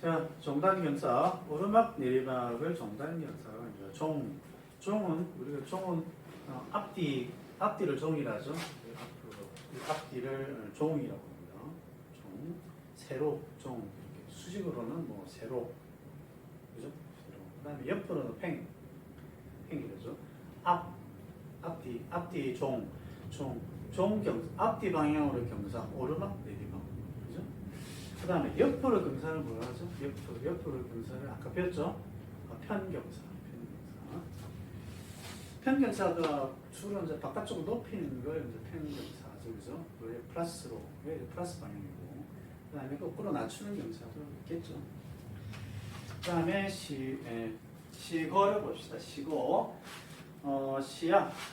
자, 종단경사, 오르막 내리막을 종단경사라고 합니다. 종은 우리가 앞뒤를 종이라죠. 이 앞뒤를 종이라고 합니다. 세로, 이렇게 수직으로는 뭐 세로, 그죠? 세로. 그다음에 옆으로는 팽이죠. 앞뒤 종경사, 앞뒤 방향으로 경사, 오르막 내리막, 그죠? 그다음에 옆으로 경사를 뭐라 하죠? 옆으로 경사를 아까 배웠죠? 편경사. 편경사가 주로 이제 바깥쪽으로 높이는 걸 이제 편경사죠, 그죠? 왜 플러스 방향이고, 그다음에 거꾸로 낮추는 경사도 있겠죠. 그다음에 시거를 봅시다.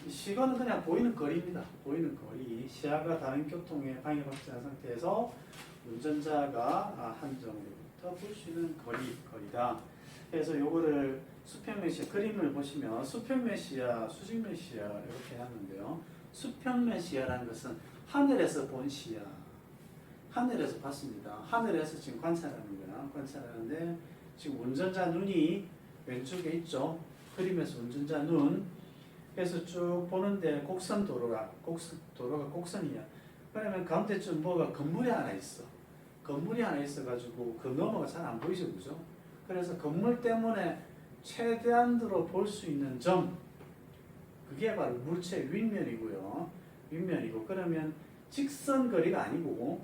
시거는 그냥 보이는 거리입니다. 보이는 거리. 시야가 다른 교통에 방해받지 않은 상태에서 운전자가 한정으로부터 볼 수 있는 거리다. 그래서 요거를 수평 메시아 그림을 보시면 수평 메시아, 수직 메시아 이렇게 하는데요. 수평 메시아라는 것은 하늘에서 본 시야, 하늘에서 봤습니다. 하늘에서 지금 관찰하는 거야. 관찰하는데 지금 운전자 눈이 왼쪽에 있죠. 그림에서 운전자 눈. 그래서 쭉 보는데 도로가 곡선이야. 그러면 가운데쯤 뭐가 건물이 하나 있어. 건물이 하나 있어가지고 그 너머가 잘 안 보이죠, 그죠? 그래서 건물 때문에 최대한으로 볼 수 있는 점, 그게 바로 물체 윗면이고요. 윗면이고, 그러면 직선거리가 아니고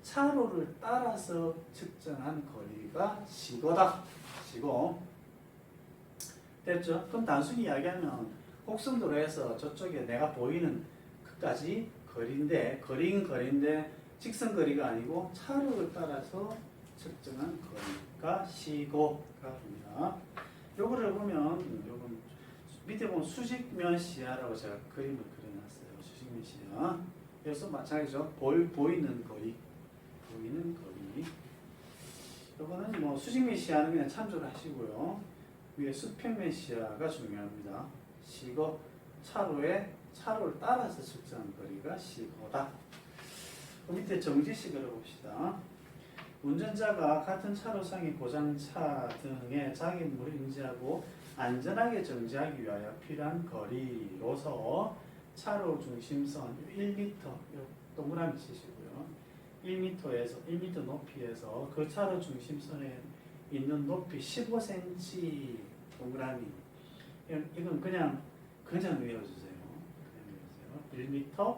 차로를 따라서 측정한 거리가 시거다. 시고. 됐죠? 그럼 단순히 이야기하면 곡선도로에서 저쪽에 내가 보이는 끝까지 거리인데 직선거리가 아니고 차로를 따라서 측정한 거리가 시고가 됩니다. 요거를 보면 요건 밑에 보면 수직면 시야라고 제가 그림을 그려놨어요. 수직면 시야. 그래서 마찬가지죠. 보이는 거리. 요거는 뭐 수직면 시야는 그냥 참조를 하시고요. 위에 수평면 시야가 중요합니다. 시거 차로를 따라서 측정한 거리가 시거다. 그 밑에 정지시거를 봅시다. 운전자가 같은 차로상의 고장차 등의 장애물을 인지하고 안전하게 정지하기 위하여 필요한 거리로서 차로 중심선 1m 동그라미 치시고요. 1m 높이에서 그 차로 중심선에 있는 높이 15cm 동그라미. 이건 그냥 외워주세요. 1m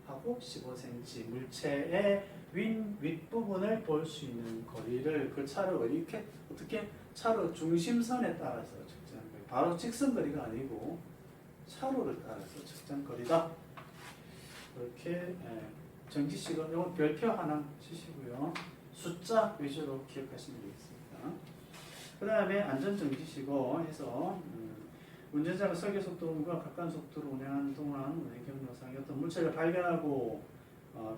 하고 15cm 물체의 윗부분을 볼 수 있는 거리를 그 차로 이렇게 어떻게 차로 중심선에 따라서 측정한 거예요. 바로 직선거리가 아니고 차로를 따라서 측정거리다. 이렇게 정지식은 이거 별표 하나 치시고요. 숫자 위주로 기억하시면 되겠습니다. 그 다음에 안전정지시고 해서 운전자가 설계 속도와 가까운 속도로 운행하는 동안 운행 경로상의 어떤 물체를 발견하고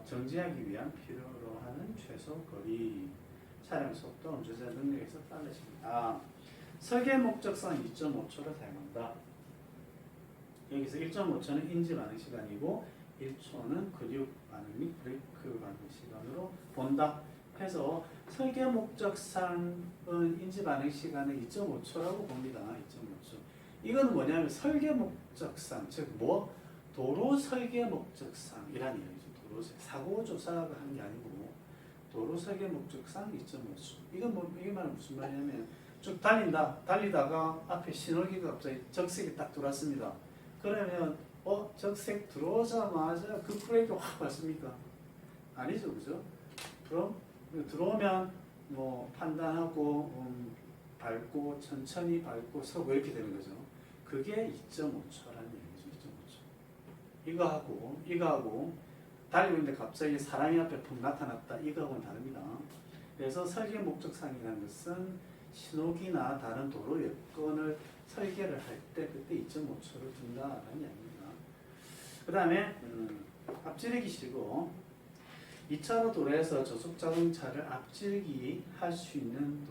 정지하기 위한 필요로 하는 최소 거리, 차량 속도, 운전자 능력에서 따르십니다. 설계 목적상 2.5초를 사용한다. 여기서 1.5초는 인지 반응 시간이고 1초는 근육 반응 및 브레이크 반응 시간으로 본다. 해서 설계 목적상은 인지 반응 시간은 2.5초라고 봅니다. 2.5초. 이건 뭐냐면 설계 목적상, 즉 도로 설계 목적상이라는 얘기죠. 도로 사고 조사가 한 게 아니고 도로 설계 목적상 2.5초. 이게 말은 무슨 말이냐면 쭉 달리다가 앞에 신호기가 갑자기 적색이 딱 들어왔습니다. 그러면 적색 들어오자마자 그 브레이크 확 밟습니까? 아니죠, 그죠? 그럼 들어오면 판단하고 밟고 천천히 밟고 서고 이렇게 되는 거죠. 그게 2.5초라는 얘기죠. 2.5초. 이거하고 달리고 있는데 갑자기 사람이 앞에 푹 나타났다. 이거하고는 다릅니다. 그래서 설계 목적상이라는 것은 신호기나 다른 도로 여건을 설계를 할 때 그때 2.5초를 둔다라는 이야기입니다. 그 다음에 앞지르기시고 2차로 도로에서 저속 자동차를 앞지르기 할 수 있는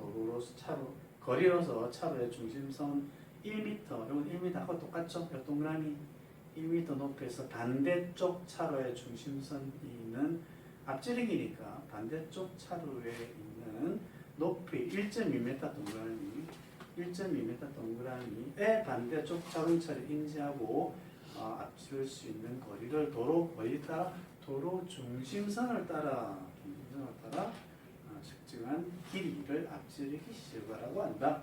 거리로서 차로의 중심선 1m, 이건 1m하고 똑같죠? 동그라미 1m 높이에서 반대쪽 차로의 중심선이 있는 앞지르기니까 반대쪽 차로에 있는 있는 높이 1.2m 동그라미 1.2m 동그라미의 반대쪽 자동차를 인지하고 앞질 수 있는 거리를 도로 어디 따라 도로 중심선을 따라 측정한 길이를 앞지르기 시가라고 한다.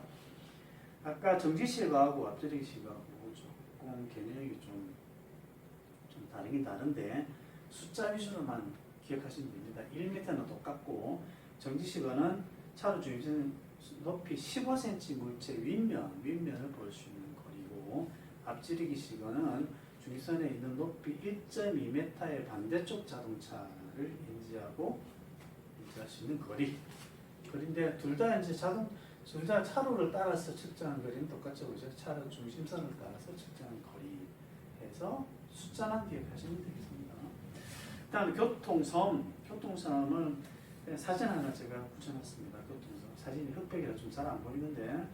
아까 정지시가하고 앞지르기 시가하고 조금 개념이 좀 다르긴 다른데 숫자 위주로만 기억하시면 됩니다. 1m는 똑같고 정지시간은 차로 중심 높이 15cm 물체 윗면을 볼 수 있는 거리고 앞지르기 시간은 중심선에 있는 높이 1.2m의 반대쪽 자동차를 인지할 수 있는 거리인데 둘 다 이제 둘 다 차로를 따라서 측정한 거리는 똑같죠, 그죠? 차로 중심선을 따라서 측정한 거리 해서 숫자만 기억하시면 되겠습니다. 다음에 교통섬을 사진 하나 제가 붙여놨습니다. 교통섬 사진이 흑백이라 좀 잘 안 보이는데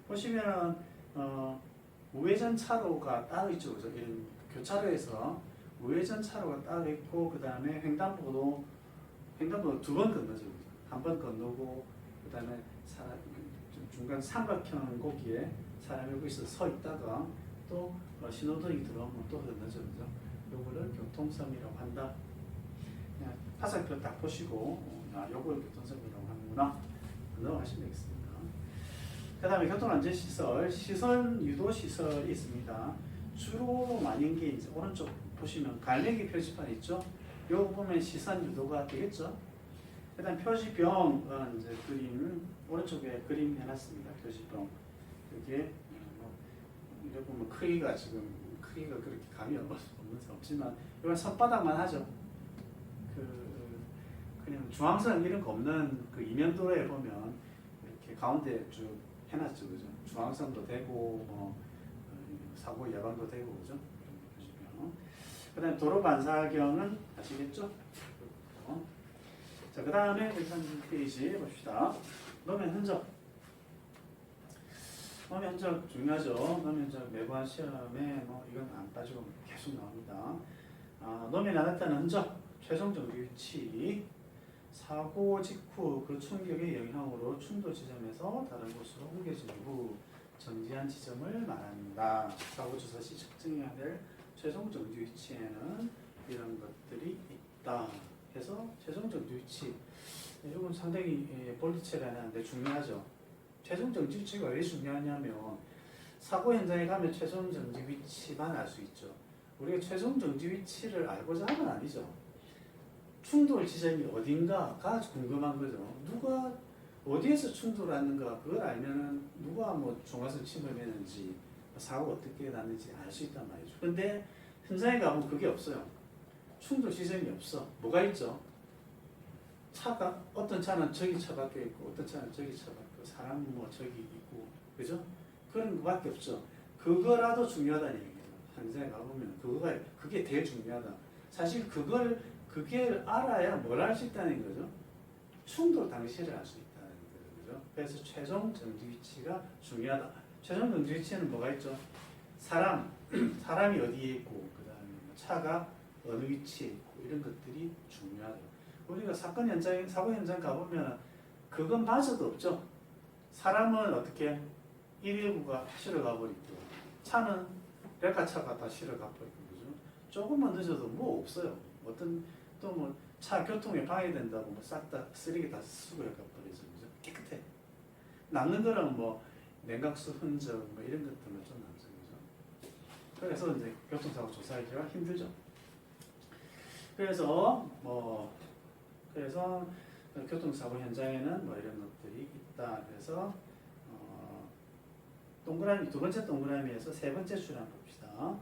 보시면 우회전 차로가 따로 있죠, 그죠? 이런 교차로에서 우회전 차로가 따로 있고 그 다음에 횡단보도 두 번 건너죠, 한 번 건너고 그 다음에 중간 삼각형 고기에 사람이 여기서 서 있다가 또 신호등이 들어오면 또 건너죠, 그죠? 요거를 교통섬이라고 한다. 그냥 화살표 딱 보시고 요걸 교통섬이라고 하는구나 넘어가시면 되겠습니다. 그 다음에 교통안전시설, 시설 유도시설이 있습니다. 주로 많은 게 이제 오른쪽 보시면 갈매기 표지판 있죠? 요거 보면 시선 유도가 되겠죠? 그 다음 표지병 이제 그림 오른쪽에 그림 해놨습니다. 표지병 여기에 이렇게 보면 크기가 그렇게 감이 없지만 이건 손바닥만 하죠. 그냥 중앙선 이런 거 없는 그 이면도로에 보면 이렇게 가운데 쭉 해놨죠, 그죠? 중앙선도 되고 사고 예방도 되고, 그죠? 그 다음에 도로 반사경은 아시겠죠? 자, 그 다음에 130페이지 봅시다. 노면 흔적. 노면 흔적 중요하죠. 노면 흔적 매번 시험에 이건 안 빠지고 계속 나옵니다. 노면이 나타나는 흔적, 최종 정지 위치, 사고 직후 그 충격의 영향으로 충돌 지점에서 다른 곳으로 옮겨진 후 정지한 지점을 말합니다. 사고 조사 시 측정해야 될 최종 정지 위치에는 이런 것들이 있다. 해서 최종 정지 위치, 이건 상당히 볼리체가 하는데 중요하죠. 최종 정지 위치가 왜 중요하냐면 사고 현장에 가면 최종 정지 위치만 알 수 있죠. 우리가 최종 정지 위치를 알고자 하는 건 아니죠. 충돌 지점이 어딘가가 궁금한 거죠. 누가 어디에서 충돌하는가 그걸 알면은 누가 중앙선 침범했는지 사고 어떻게 났는지 알 수 있단 말이죠. 근데 현장에 가면 그게 없어요. 충돌 지점이 없어. 뭐가 있죠? 차가 어떤 차는 저기 차 밖에 있고 어떤 차는 저기 차 밖에 있고 사람 저기 있고, 그죠? 그런 거밖에 없죠. 그거라도 중요하다는 얘기죠. 현장에 가보면 그게 되게 중요하다. 사실 그게 알아야 뭘 할 수 있다는 거죠. 충돌 당시를 알 수 있다는 거죠. 그래서 최종 정지 위치가 중요하다. 최종 정지 위치에는 뭐가 있죠? 사람이 어디에 있고 그 다음에 차가 어느 위치에 있고 이런 것들이 중요하죠. 우리가 사고 현장 가보면 그것마저도 없죠. 사람은 어떻게 119가 실어 가버리고 차는 레카차가 다 실어 가버리고, 그죠? 조금만 늦어도 없어요. 어떤 또 차 교통에 방해된다고 싹 다 쓰레기 다 수거해 가버리죠, 그죠? 깨끗해. 남는 거는 냉각수 흔적 이런 것들만 좀 남죠, 그죠? 그래서 이제 교통사고 조사하기가 힘들죠. 그래서 교통사고 현장에는 이런 것들이 있다. 그래서 동그라미 두 번째 동그라미에서 세 번째 줄 한번 봅시다.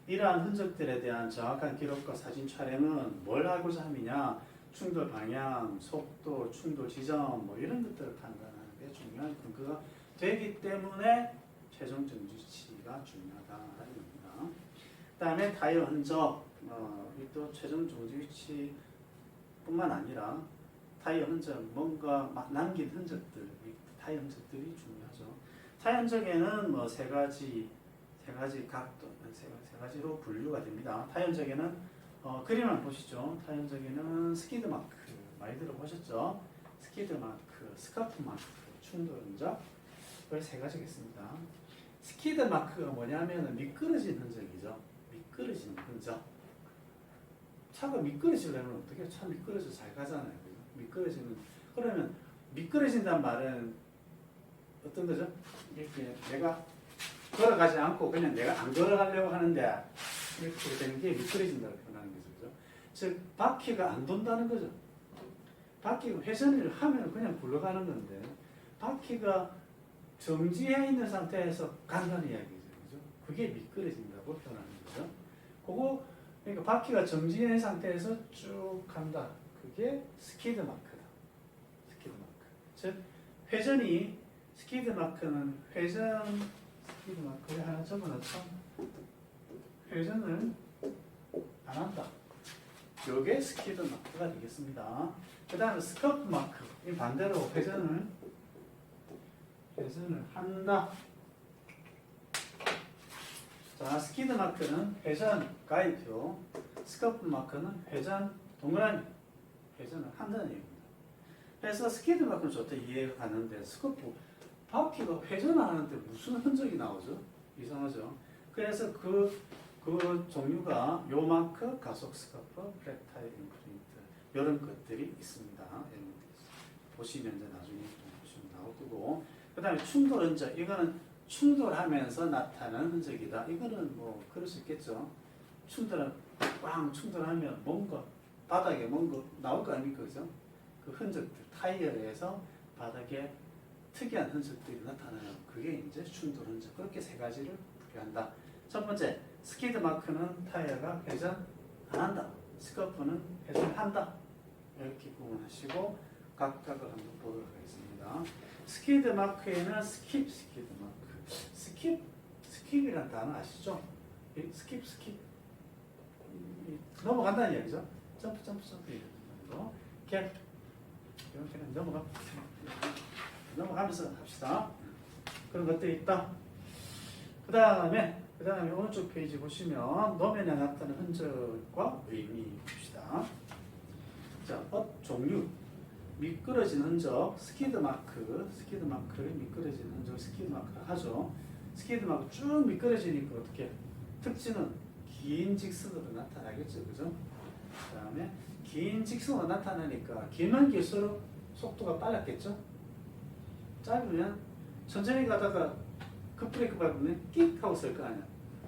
이러한 흔적들에 대한 정확한 기록과 사진 촬영은 뭘 하고자 함이냐? 충돌 방향, 속도, 충돌 지점 이런 것들을 판단하는 게 중요한 근거가 되기 때문에 최종 정지 위치가 중요하다는 겁니다. 그다음에 타이어 흔적, 또 최종 정지 위치뿐만 아니라 타이어 흔적, 뭔가 남긴 흔적들, 타이어 흔적들이 중요하죠. 타이어 흔적에는 세 가지 각도, 세 가지로 분류가 됩니다. 타이어 흔적에는 그림 한번 보시죠. 타이어 흔적에는 스키드 마크 많이 들어보셨죠? 스키드 마크, 스카프 마크, 충돌 흔적 이 세 가지겠습니다. 스키드 마크가 뭐냐면은 미끄러진 흔적이죠. 미끄러지는 흔적. 차가 미끄러지려면 어떻게 차 미끄러져 잘 가잖아요. 그죠? 미끄러지는 그러면 미끄러진다는 말은 어떤 거죠? 이렇게 내가 걸어가지 않고 그냥 내가 안 걸어가려고 하는데 이렇게 되는 게 미끄러진다고 표현하는 거죠. 그죠? 즉 바퀴가 안 돈다는 거죠. 바퀴가 회전을 하면 그냥 굴러가는 건데 바퀴가 정지해 있는 상태에서 간다는 이야기죠. 그죠? 그게 미끄러진다고 표현하는 거죠. 그거 그러니까 바퀴가 정지된 상태에서 쭉 간다. 그게 스키드 마크다. 스키드 마크. 즉 회전이 스키드 마크는 회전 스키드 마크를 하나 적어놓죠. 회전을 안 한다. 요게 스키드 마크가 되겠습니다. 그 다음에 스커프 마크. 이 반대로 회전을 한다. 자, 스키드 마크는 회전 가이표, 스커프 마크는 회전 동그라미, 회전을 한다는 얘기입니다. 그래서 스키드 마크는 좋다 이해가 가는데 스커프 바퀴가 회전하는데 무슨 흔적이 나오죠? 이상하죠? 그래서 그 종류가 요 마크, 가속 스커프, 플랫 타일 임프린트 이런 것들이 있습니다. 보시면 이제 나중에 보시면 나올 거고 그 다음에 충돌 흔적 이거는 충돌하면서 나타나는 흔적이다. 이거는 뭐 그럴 수 있겠죠. 꽝 충돌하면 뭔가 바닥에 뭔가 나올 거 아닙니까, 그죠? 그 흔적들 타이어에서 바닥에 특이한 흔적들이 나타나요. 그게 이제 충돌 흔적. 그렇게 세 가지를 분류한다. 첫 번째, 스키드 마크는 타이어가 회전 안 한다. 스커프는 회전한다. 이렇게 구분하시고 각각을 한번 보도록 하겠습니다. 스키드 마크에는 스키드 마크. 스킵이라는 단어 아시죠? 스킵. 넘어간다는 이야기죠. 점프 이런 거. 갭. 이렇게 넘어가면서 합시다. 그런 것들이 있다. 그 다음에 오른쪽 페이지 보시면 노면에 나타나는 흔적과 의미 봅시다. 자, 종류. 미끄러진 흔적, 스키드 마크를 미끄러진 흔적, 스키드 마크를 하죠. 스키드 마크 쭉 미끄러지니까 어떻게? 특징은 긴 직선으로 나타나겠죠, 그죠? 그 다음에 긴 직선으로 나타나니까 길면 길수록 속도가 빨랐겠죠? 짧으면 천천히 가다가 급브레이크 밟으면 끽 하고 쓸 거 아니야.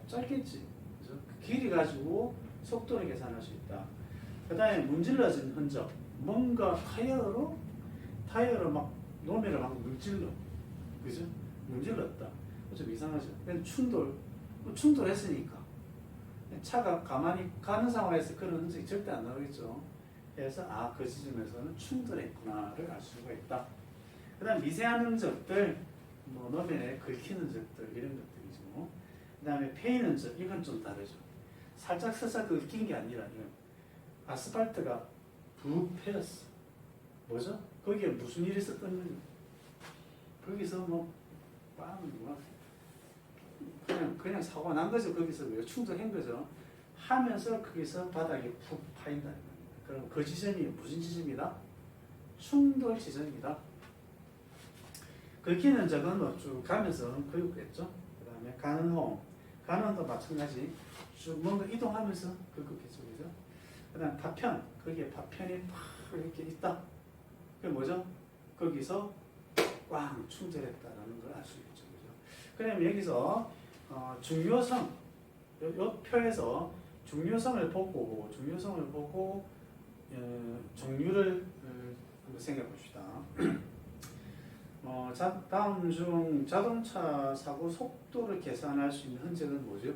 짧겠지, 그죠? 그 길이 가지고 속도를 계산할 수 있다. 그 다음에 문질러진 흔적. 뭔가 타이어로 막 노면을 막 문질러, 그죠? 문질렀다. 좀 이상하죠. 충돌했으니까 차가 가만히 가는 상황에서 그런 흔적이 절대 안 나오겠죠. 그래서 그 지점에서는 충돌했구나를 알 수가 있다. 그다음 미세한 흔적들, 뭐 노면에 긁힌 흔적들 이런 것들이죠. 그다음에 패인 흔적 이건 좀 다르죠. 살짝 긁힌 게 아니라 이건 아스팔트가 푹 패였어. 뭐죠? 거기에 무슨 일이 있었던 거죠? 거기서 뭐 그냥 사고가 난 거죠. 거기서 왜 충돌한 거죠? 하면서 거기서 바닥에 푹 파인다는 겁니다. 그럼 그 지점이 무슨 지점이다? 충돌 지점이다. 긁히는 적은 뭐 쭉 가면서 긁겠죠. 그 다음에 가는도 마찬가지 쭉 뭔가 이동하면서 긁겠죠, 그죠? 그 다음 파편, 거기에 파편이 팍 이렇게 있다. 그게 뭐죠? 거기서 꽝 충돌했다라는 걸 알 수 있죠, 그죠? 그럼 여기서 중요성, 요 표에서 중요성을 보고 종류를 한번 생각해 봅시다. 다음 중 자동차 사고 속도를 계산할 수 있는 흔적은 뭐죠?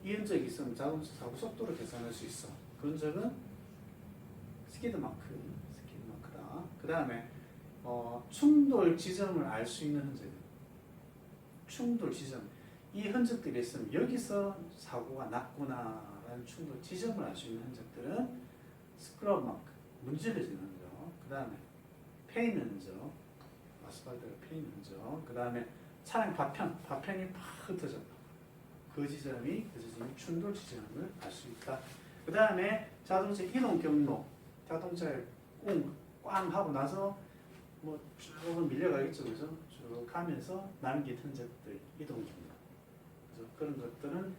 이 흔적이 있으면 자동차 사고 속도를 계산할 수 있어. 그 흔적은 스키드 마크다. 그 다음에 충돌 지점을 알 수 있는 흔적. 충돌 지점. 이 흔적들이 있으면 여기서 사고가 났구나라는 충돌 지점을 알 수 있는 흔적들은 스크럽 마크, 문질러진 흔적. 그 다음에 페인 흔적, 아스팔트가 페인 흔적. 그 다음에 차량 파편이 팍 흩어졌다. 그 지점이 충돌 지점을 알 수 있다. 그 다음에 자동차 이동 경로, 자동차의 꽝 하고 나서 뭐 쭉 밀려가겠죠, 그죠? 쭉 가면서 남긴 흔적들 이동 중입니다. 그죠? 그런 것들은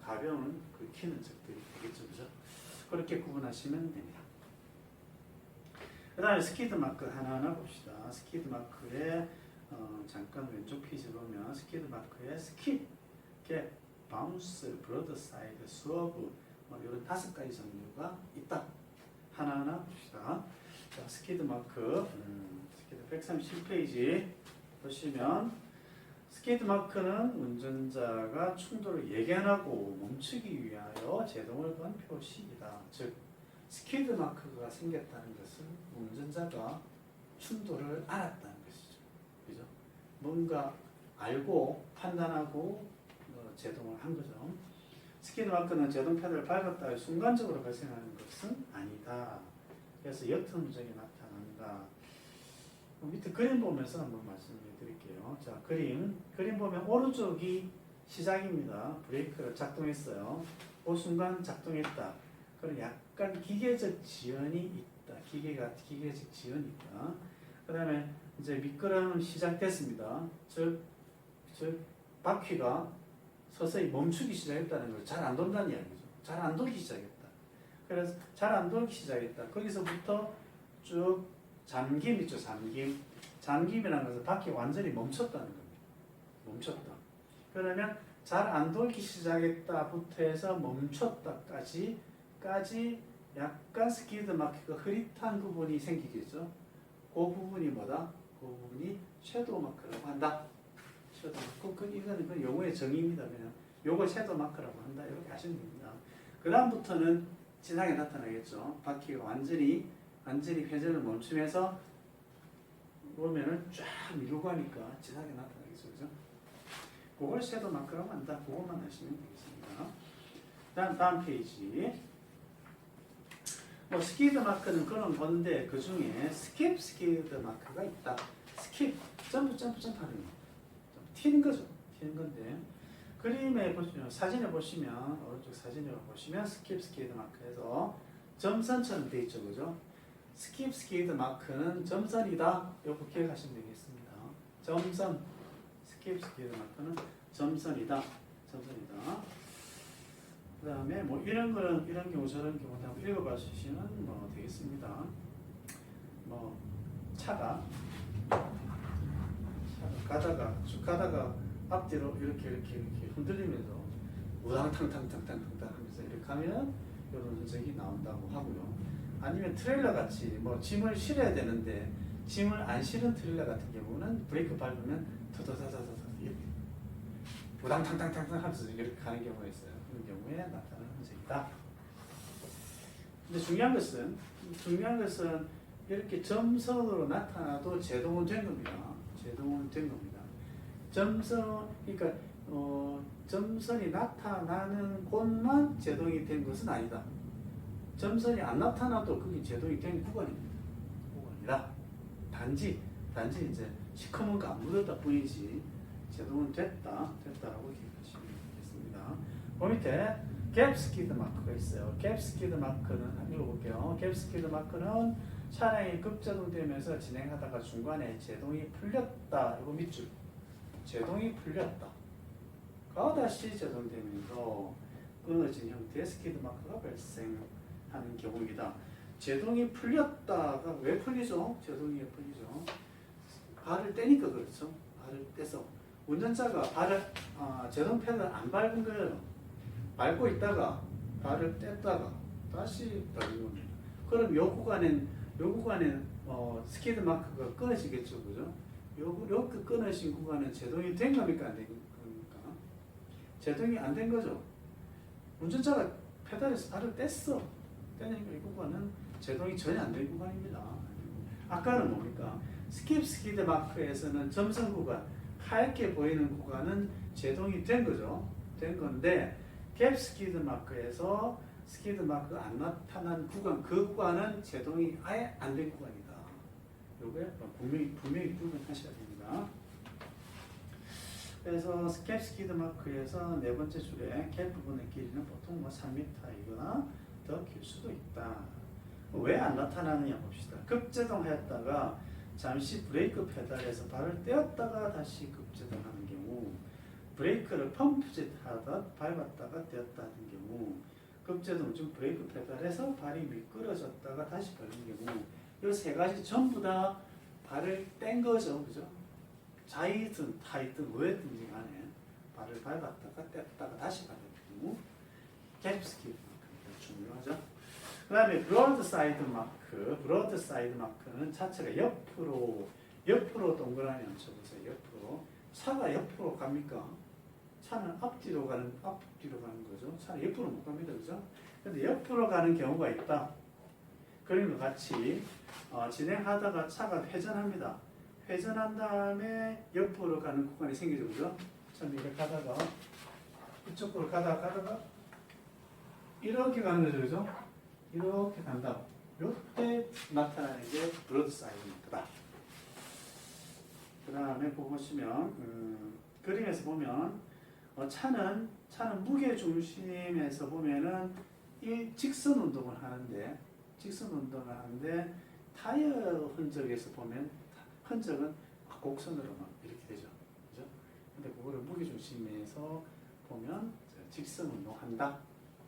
가벼운 긁히는 흔적들이 되겠죠, 그죠? 그렇게 구분하시면 됩니다. 그 다음에 스키드 마크 하나하나 봅시다. 스키드 마크에 잠깐 왼쪽 페이지 보면 스키드 마크에 스킵, 갭, 바운스, 브로드사이드, 스워브 이런 5가지 종류가 있다. 하나하나 봅시다. 자, 스키드 마크 스키드 137페이지 보시면 스키드 마크는 운전자가 충돌을 예견하고 멈추기 위하여 제동을 건 표시이다. 즉 스키드 마크가 생겼다는 것은 운전자가 충돌을 알았다는 것이죠. 그죠? 뭔가 알고 판단하고 제동을 한 거죠. 스키드 마크는 제동 패드를 밟았다 순간적으로 발생하는 것은 아니다. 그래서 옅은 흔적이 나타난다. 밑에 그림 보면서 한번 말씀을 드릴게요. 자, 그림 보면 오른쪽이 시작입니다. 브레이크를 작동했어요. 그 순간 작동했다. 그럼 약간 기계적 지연이 있다. 기계적 지연이 있다. 그 다음에 이제 미끄럼은 시작됐습니다. 즉 바퀴가 서서히 멈추기 시작했다는 걸 잘 안 돈다는 이야기죠. 잘 안 돌기 시작했다. 그래서 잘 안 돌기 시작했다. 거기서부터 쭉 잠김 있죠. 잠김이라는 것은 바퀴가 완전히 멈췄다는 겁니다. 멈췄다. 그러면 잘 안 돌기 시작했다부터 해서 멈췄다까지 약간 스키드 마크가 흐릿한 부분이 생기겠죠. 그 부분이 뭐다? 그 부분이 섀도우 마크라고 한다. 섀도우 마크. 이거는 용어의 정의입니다. 그냥 요걸 섀도우 마크라고 한다. 이렇게 하시면 됩니다. 그 다음부터는 진하게 나타나겠죠. 바퀴가 완전히 회전을 멈추면서 보면은 쫙 밀고 가니까 진하게 나타나겠죠. 그죠? 그걸 섀도우 마크라고 한다. 그것만 하시면 되겠습니다. 다음 페이지. 스키드 마크는 그런 건데 그 중에 스키드 마크가 있다. 스킵, 점프 하는 거. 튀는 거죠. 튀는 건데 그림에 보시면 사진에 보시면 오른쪽 사진에 보시면 스키드 마크에서 점선처럼 돼 있죠, 그죠? 스키드 마크는 점선이다. 이거 기억하시면 되겠습니다. 점선, 스키드 마크는 점선이다. 그 다음에 이런 경우 저런 경우 한번 읽어봐 주시면 되겠습니다. 차가 가다가 앞뒤로 이렇게 흔들리면서 우당탕탕탕탕 하면서 이렇게 하면 이런 흔적이 나온다고 하고요. 아니면 트레일러 같이 짐을 실어야 되는데 짐을 안 실은 트레일러 같은 경우는 브레이크 밟으면 더더더더더 이렇게 우당탕탕탕 하면서 이렇게 가는 경우가 있어요. 그런 경우에 나타나는 흔적이다. 근데 중요한 것은 이렇게 점선으로 나타나도 제동은 된 겁니다. 그러니까 점선이 나타나는 곳만 제동이 된 것은 아니다. 점선이 안 나타나도 그게 제동이 된 구간이다. 단지 이제 시커먼 거 안 묻었다 뿐이지 제동은 됐다라고 기억하시면 되겠습니다. 그 밑에 갭 스키드 마크가 있어요. 갭 스키드 마크는 한번 읽어볼게요. 갭 스키드 마크는 차량이 급제동되면서 진행하다가 중간에 제동이 풀렸다. 이거 밑줄. 제동이 풀렸다. 다시 제동되면서 끊어진 형태의 스키드 마크가 발생하는 경우입니다. 제동이 풀렸다가 왜 풀리죠? 제동이 풀리죠. 발을 떼니까 그렇죠. 발을 떼서 운전자가 제동 패드를 안 밟은 거예요. 밟고 있다가 발을 뗐다가 다시 밟은 겁니다. 그럼 요 구간엔 스키드 마크가 끊어지겠죠, 그죠? 요 끊어진 구간은 제동이 된 겁니까, 안 된 겁니까? 제동이 안 된 거죠. 운전자가 페달에서 발을 뗐어. 떼니까 이 구간은 제동이 전혀 안 된 구간입니다. 아까는 뭡니까? 스키드 마크에서는 점선 구간, 하얗게 보이는 구간은 제동이 된 거죠. 된 건데 갭 스키드 마크에서 스키드 마크가 안 나타난 구간, 그 구간은 제동이 아예 안 된 구간이다. 요게 분명히 구분하셔야 됩니다. 그래서 갭 스키드 마크에서 네 번째 줄에 갭 부분의 길이는 보통 3m이거나 더 길 수도 있다. 왜 안 나타나느냐 봅시다. 급제동하였다가 잠시 브레이크 페달에서 발을 떼었다가 다시 급제동하는 경우, 브레이크를 펌프짓 하듯 밟았다가 떼었다 하는 경우, 급제동 중 브레이크 페달에서 발이 미끄러졌다가 다시 밟는 경우, 이 세 가지 전부 다 발을 뗀 거죠, 그죠? 좌이든 타이든 뭐였든지 간에 발을 밟았다가 뗐다가 다시 밟는 경우, 갭스킵 마크가 중요하죠. 그 다음에 브로드사이드 마크, 브로드사이드 마크는 차체가 옆으로 동그라미 얹혀보세요. 옆으로. 차가 옆으로 갑니까? 차는 앞뒤로 가는 거죠. 차는 옆으로 못 갑니다, 그죠? 근데 옆으로 가는 경우가 있다. 그림과 같이 진행하다가 차가 회전합니다. 회전한 다음에 옆으로 가는 구간이 생기죠, 그죠? 처음에 이렇게 가다가 이쪽으로 가다가 이렇게 가는 거죠, 그죠? 이렇게 간다. 이때 나타나는 게 브로드사이드 마크다. 그 다음에 보시면 그림에서 보면 차는 무게 중심에서 보면은 이 직선 운동을 하는데 타이어 흔적에서 보면 흔적은 곡선으로 막 이렇게 되죠, 그죠? 근데 그거를 무게 중심에서 보면 직선 운동한다.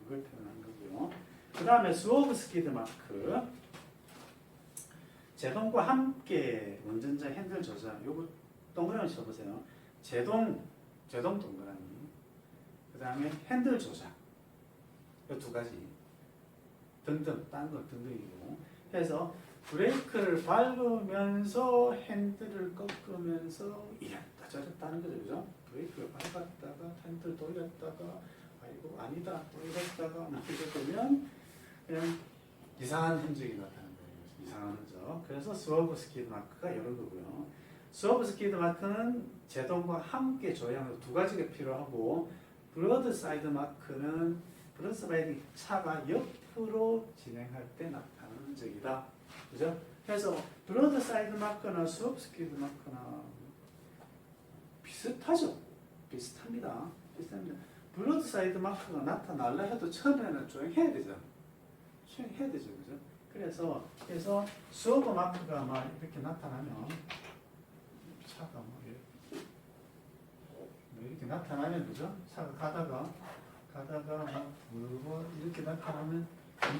그걸 표현한 거고요. 그 다음에 스워브 스키드 마크, 제동과 함께 운전자 핸들 조작. 요거 동그라미 쳐보세요. 제동 동그라미. 그 다음에 핸들 조작. 이 두 가지. 등등, 딴 거 등등이고. 해서 브레이크를 밟으면서 핸들을 꺾으면서 이랬다 저랬다 하는 거죠, 그죠? 브레이크를 밟았다가 핸들 돌렸다가 아이고 아니다 또 이랬다가 막 이렇게 되면 그냥 이상한 흔적이 나타나는 거예요. 이상한 흔적. 그래서 스워브 스키드 마크가 이런 거고요. 스워브 스키드 마크는 제동과 함께 조향으로 두 가지가 필요하고, 브로드사이드 마크는 브로드사이드 차가 옆으로 진행할 때 나타나는 흔적이다. 그죠? 그래서 브로드사이드 마크나 스워브 스키드 마크나 비슷하죠? 비슷합니다. 브로드사이드 마크가 나타나려 해도 처음에는 조용해야 되잖아. 해야 되죠, 그죠? 그래서 스워브 마크가 막 이렇게 나타나면 차가 이렇게 나타나면 그죠? 차가 가다가 막 물고 이렇게 나타나면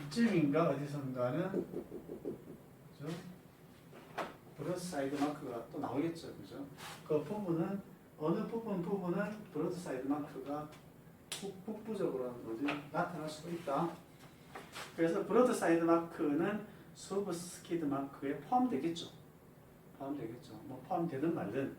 이쯤인가 어디선가는 그죠? 브로드사이드 마크가 또 나오겠죠, 그죠? 그 부분은 어느 부분은 브로드사이드 마크가 북부적으로 어디 나타날 수가 있다. 그래서 브로드사이드 마크는 스워브 스키드 마크에 포함되겠죠. 뭐 포함되든 말든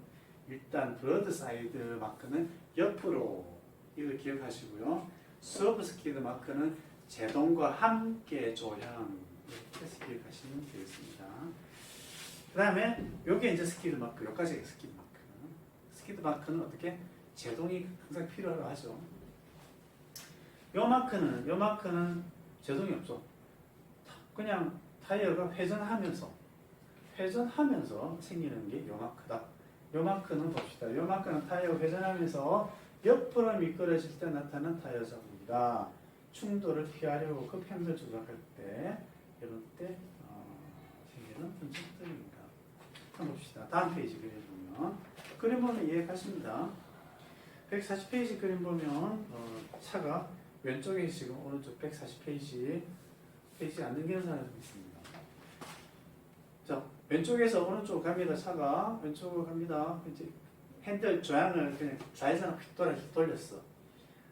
일단 브로드사이드 마크는 옆으로 이걸 기억하시고요. 스워브 스키드 마크는 제동과 함께 조향 이렇게 기억하시면 되겠습니다. 그 다음에 요게 이제 스키드 마크, 여기까지가 스키드 마크. 스키드 마크는 어떻게? 제동이 항상 필요하죠. 요 마크는 제동이 없어. 그냥 타이어가 회전하면서 생기는 게 요 마크다. 요 마크는 봅시다. 요 마크는 타이어 회전하면서 옆으로 미끄러질 때 나타나는 타이어 자국이다. 충돌을 피하려고 급행을 조작할 때 이런 때 생기는 흔적들입니다. 한번 봅시다. 다음 페이지 그림 보면 그림 보면 이해하십니다. 140페이지 그림 보면 차가 왼쪽에 지금 오른쪽 140페이지 안 넘기는 사람이 있습니다. 자, 왼쪽에서 오른쪽으로 갑니다. 차가 왼쪽으로 갑니다. 이제 핸들 조향을 그냥 좌회전을 휙 돌렸어.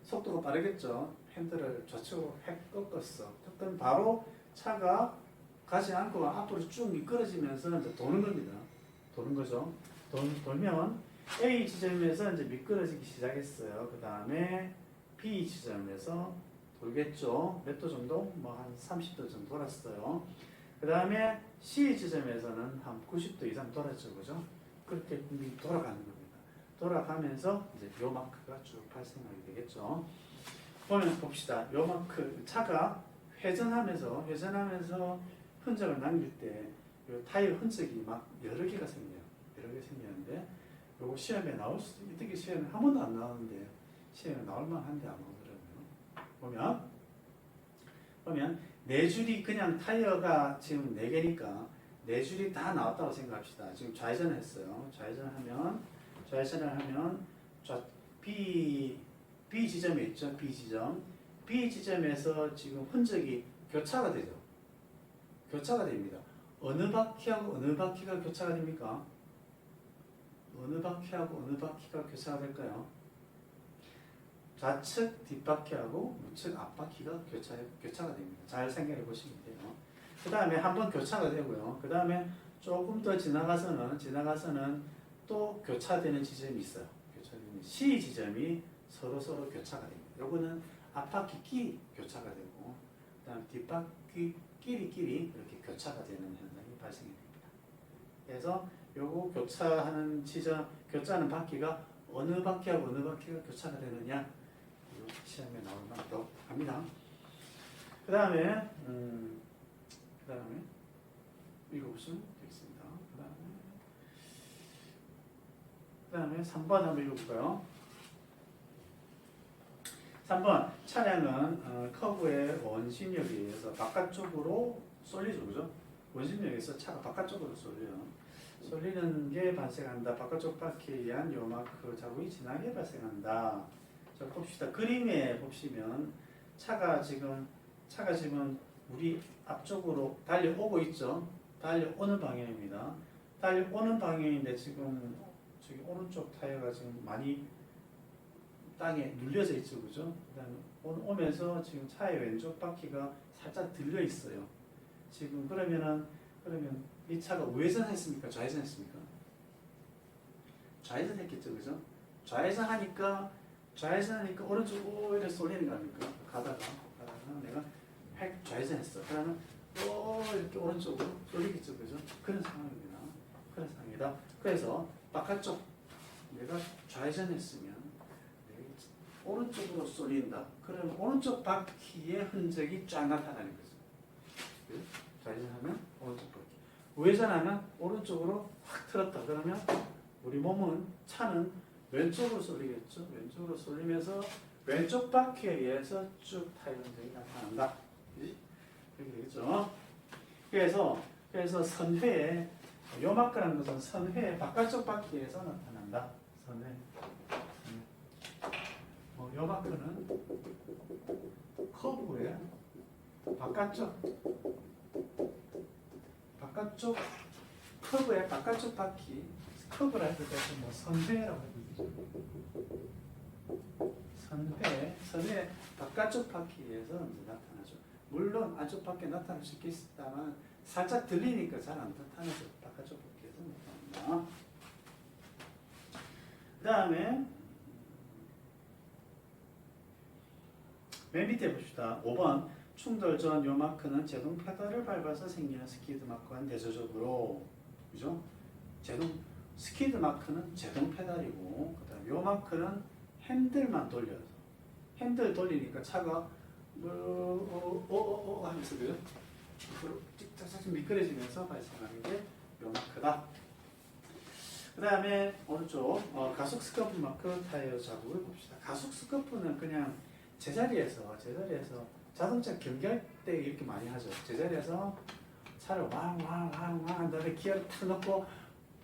속도가 빠르겠죠. 핸들을 좌측으로 획 꺾었어. 그럼 바로 차가 가지 않고 앞으로 쭉 미끄러지면서 이제 도는 겁니다. 도는 거죠. 돌면 A 지점에서 이제 미끄러지기 시작했어요. 그 다음에 B 지점에서 돌겠죠. 몇 도 정도? 뭐 한 30도 정도 돌았어요. 그 다음에 C 지점에서는 한 90도 이상 돌았죠. 그죠? 그렇게 돌아가는 겁니다. 돌아가면서 이제 요 마크가 쭉 발생하게 되겠죠. 보면 봅시다. 요 마크, 차가 회전하면서 흔적을 남길 때 요 타이어 흔적이 막 여러 개가 생겨요. 여러 개 생기는데 요거 시험에 나올 수, 이렇게 시험에 한 번도 안 나오는데 시험에 나올 만한데 안 나오더라고요. 보면 네 줄이 그냥 타이어가 지금 4개니까 네 줄이 다 나왔다고 생각합시다. 지금 좌회전을 했어요. 좌회전을 하면 B 지점에 있죠. B 지점에서 지금 흔적이 교차가 되죠. 교차가 됩니다. 어느 바퀴하고 어느 바퀴가 교차가 됩니까? 어느 바퀴하고 어느 바퀴가 교차가 될까요? 좌측 뒷바퀴하고 우측 앞바퀴가 교차가 됩니다. 잘 생각해 보시면 돼요. 그 다음에 한번 교차가 되고요. 그 다음에 조금 더 지나가서는 또 교차되는 지점이 있어요. 교차되는 C 지점이 서로 교차가 됩니다. 요거는 앞바퀴끼리 교차가 되고, 그 다음 뒷바퀴끼리 이렇게 교차가 되는 현상이 발생이 됩니다. 그래서 요거 교차하는 교차하는 바퀴가 어느 바퀴하고 어느 바퀴가 교차가 되느냐, 시험에 나올 만도 합니다. 그 다음에 읽어보시면 되겠습니다. 그 다음에 3번 한번 읽어볼까요? 3번 차량은 커브의 원심력에 의해서 바깥쪽으로 쏠리죠. 그죠? 원심력에서 차가 바깥쪽으로 쏠리는 게 발생한다. 바깥쪽 바퀴에 의한 요마크 자국이 진하게 발생한다. 자, 봅시다. 그림에 보시면 차가 지금 우리 앞쪽으로 달려오고 있죠. 달려오는 방향입니다. 달려오는 방향인데 지금 저기 오른쪽 타이어가 지금 많이 땅에 눌려져 있죠. 그죠? 그다음에 오면서 지금 차의 왼쪽 바퀴가 살짝 들려 있어요. 지금 그러면 이 차가 우회전했습니까? 좌회전했습니까? 좌회전했겠죠. 그죠? 좌회전하니까 오른쪽으로 이렇게 쏠리는 거 아닙니까? 가다가 내가 획 좌회전했어. 그러면 또 이렇게 오른쪽으로 쏠리겠죠. 그죠? 그런 상황입니다. 그래서 바깥쪽 내가 좌회전했으면 오른쪽으로 쏠린다. 그러면 오른쪽 바퀴의 흔적이 쫙 나타나는 거죠. 좌회전하면 오른쪽 바퀴. 우회전하면 오른쪽으로 확 틀었다. 그러면 우리 차는 왼쪽으로 쏠리겠죠. 왼쪽으로 쏠리면서 왼쪽 바퀴에 의해서 쭉 타이어 흔적이 나타난다. 그렇게 되겠죠. 그래서 선회에 요마크라는 것은 선회의 바깥쪽 바퀴에서 나타난다. 선회. 요마크는 커브의 바깥쪽 커브의 바깥쪽 바퀴, 커브를 할 때 선회라고 해주죠. 선회 바깥쪽 바퀴에서 나타나죠. 물론 안쪽 바퀴에 나타날 수 있겠다만 살짝 들리니까 잘 안 나타나죠. 바깥쪽 바퀴에서 나타납니다. 그 다음에 맨 밑에 봅시다. 5번 충돌 전 요마크는 제동 페달을 밟아서 생기는 스키드 마크와는 대조적으로, 그죠? 스키드 마크는 제동 페달이고, 그다음 요마크는 핸들만 돌려서, 핸들 돌리니까 차가 하면서 그죠? 찍찍찍 미끄러지면서 발생하는 게 요마크다. 그 다음에 오른쪽 가속 스커프 마크 타이어 자국을 봅시다. 가속 스커프는 그냥 제자리에서 자동차 경기할 때 이렇게 많이 하죠. 제자리에서 차를 왕 한 다음에 기어를 탁 넣고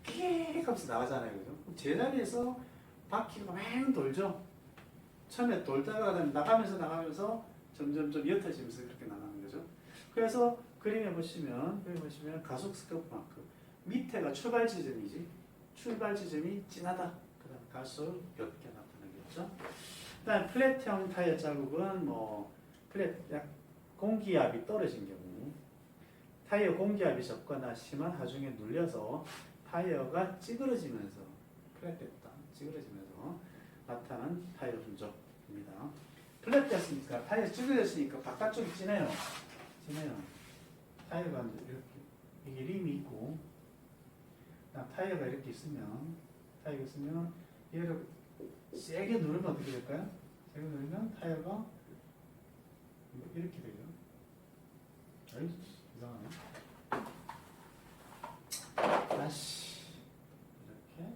삐익 하면서 나가잖아요. 그죠? 제자리에서 바퀴가 맹 돌죠. 처음에 돌다가 나가면서 점점 옅어지면서 그렇게 나가는 거죠. 그래서 그림에 보시면 가속 스커프 마크 밑에가 출발 지점이지. 출발 지점이 진하다. 그 다음 갈수록 옅게 나타나겠죠. 그 다음 플랫형 타이어 자국은 공기압이 떨어진 경우, 타이어 공기압이 적거나 심한 하중에 눌려서 타이어가 찌그러지면서 나타난 타이어 흔적입니다. 플랫 됐으니까 타이어 찌그러졌으니까 바깥쪽이 진해요. 타이어가 이렇게 이게 림이 있고, 타이어가 이렇게 있으면 얘를 세게 누르면 어떻게 될까요? 세게 누르면 타이어가 이렇게 되죠. 아이, 이상하네. 다시 이렇게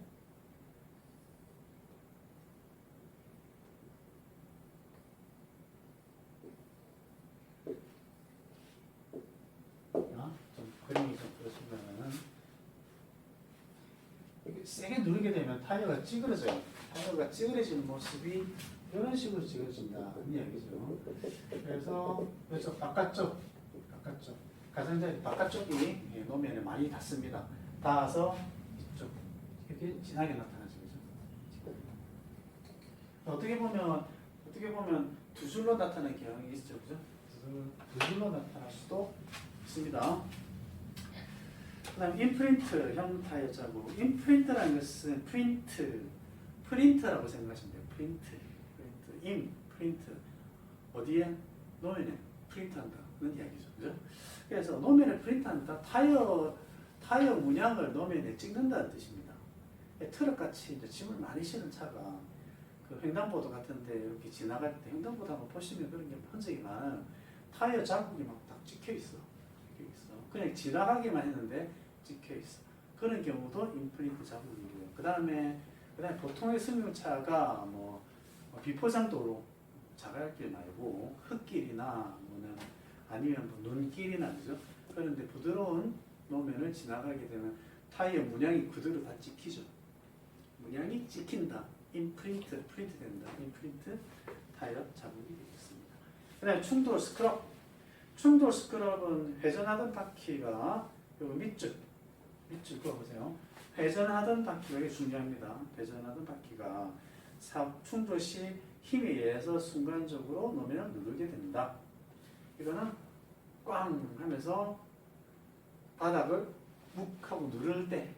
세게 누르게 되면 타이어가 찌그러져요. 타이어가 찌그러지는 모습이 이런 식으로 찌그러진다. 이 얘기죠. 그래서 바깥쪽 가장자리 바깥쪽이 노면에 많이 닿습니다. 닿아서 이쪽 이렇게 진하게 나타나죠. 그죠? 어떻게 보면 두 줄로 나타나는 경향이 있죠. 그죠? 두 줄로 나타날 수도 있습니다. 그 다음 임프린트형 타이어 자국. 임프린트라는 것은 프린트라고 생각하시면 돼요. 프린트. 어디에? 노면에 프린트한다. 그런 이야기죠. 그죠? 그래서 노면에 프린트한다. 타이어 문양을 노면에 찍는다는 뜻입니다. 트럭같이 이제 짐을 많이 실은 차가 그 횡단보도 같은데 이렇게 지나갈 때 횡단보도 한번 보시면 그런 게 흔적이 많아요. 타이어 자국이 막 딱 찍혀 있어. 그냥 지나가기만 했는데 찍혀 있어. 그런 경우도 임프린트 자국이고요. 그 다음에 보통의 승용차가 뭐 비포장도로 자갈길 말고 흙길이나 아니면 눈길이나 그죠? 그런데 부드러운 노면을 지나가게 되면 타이어 문양이 그대로 다 찍히죠. 문양이 찍힌다. 프린트 된다. 임프린트 타이어 자국이 되겠습니다. 그 다음에 충돌 스크럽은 회전하던 바퀴가 요 밑줄 그거 보세요. 회전하던 바퀴가 이게 중요합니다. 회전하던 바퀴가 충돌 시 힘에 의해서 순간적으로 노면을 누르게 된다. 이거는 꽝 하면서 바닥을 묵 하고 누를 때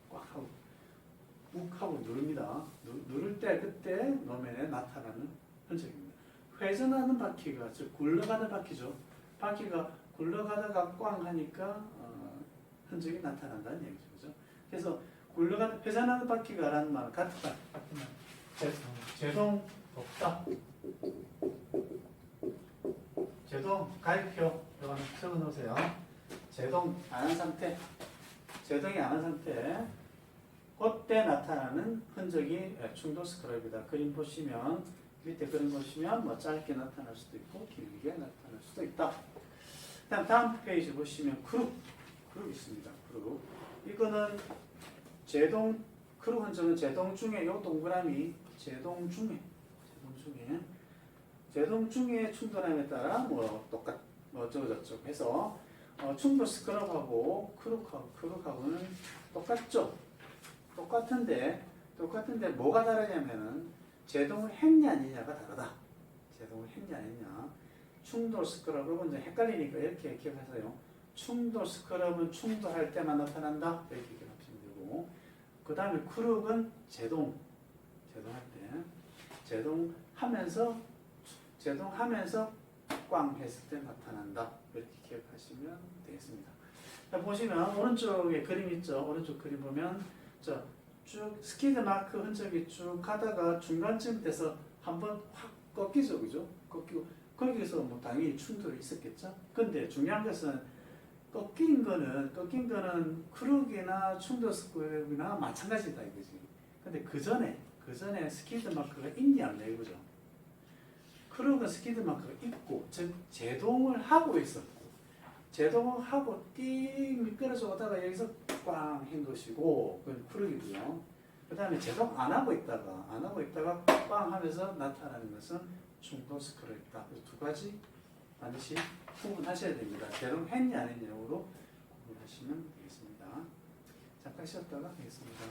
꽉 하고 묵 하고 누릅니다. 누를 때 그때 노면에 나타나는 흔적입니다. 회전하는 바퀴가 즉 굴러가는 바퀴죠. 바퀴가 굴러가다가 꽝 하니까 흔적이 나타난다는 얘기죠. 그죠? 그래서 회전하는 바퀴가라는 말 같은 말 제동 없다. 제동 가입표 이거는 적어 놓으세요. 제동이 안 한 상태 그때 나타나는 흔적이 충돌 스크럽이다. 그림 보시면 밑에 그림 보시면 뭐 짧게 나타날 수도 있고 길게 나타날 수도 있다. 다음 페이지 보시면 크룩 있습니다. 크룩 이거는 크룩 흔적은 제동 중에 요 동그라미 제동 중에 충돌함에 따라 뭐 어쩌고저쩌고 해서 충돌 스크럽하고 크룩하고는 똑같죠. 똑같은데 뭐가 다르냐면은 제동을 했냐 아니냐가 다르다. 제동을 했냐 아니냐. 충돌 스크럽은 이제 헷갈리니까 이렇게 기억하세요. 충돌 스크럽은 충돌할 때만 나타난다. 이렇게 기억하시면 되고 그 다음에 크룩은 제동할 때 제동하면서 꽝 했을 때 나타난다. 이렇게 기억하시면 되겠습니다. 자, 보시면 오른쪽에 그림 있죠. 오른쪽 그림 보면 쭉 스키드 마크 흔적이 쭉 가다가 중간쯤 돼서 한번 확 꺾이죠. 그죠? 꺾이고 거기서 뭐 당연히 충돌이 있었겠죠. 근데 중요한 것은 꺾인 거는 크룩이나 충돌 스크럽이나 마찬가지다 이거지. 근데 그 전에 스키드 마크가 있냐 없냐 이거죠. 크룩은 스키드 마크가 있고 즉 제동을 하고 있었고 제동을 하고 띵 미끄러져 오다가 여기서 꽝 한 것이고 그건 크룩이고요. 그 다음에 제동 안 하고 있다가 꽝 하면서 나타나는 것은 충돌 스크럽이다. 두 가지 반드시 구분하셔야 됩니다. 제동 했냐 안 했냐로 구분하시면 되겠습니다. 잠깐 쉬었다가 하겠습니다.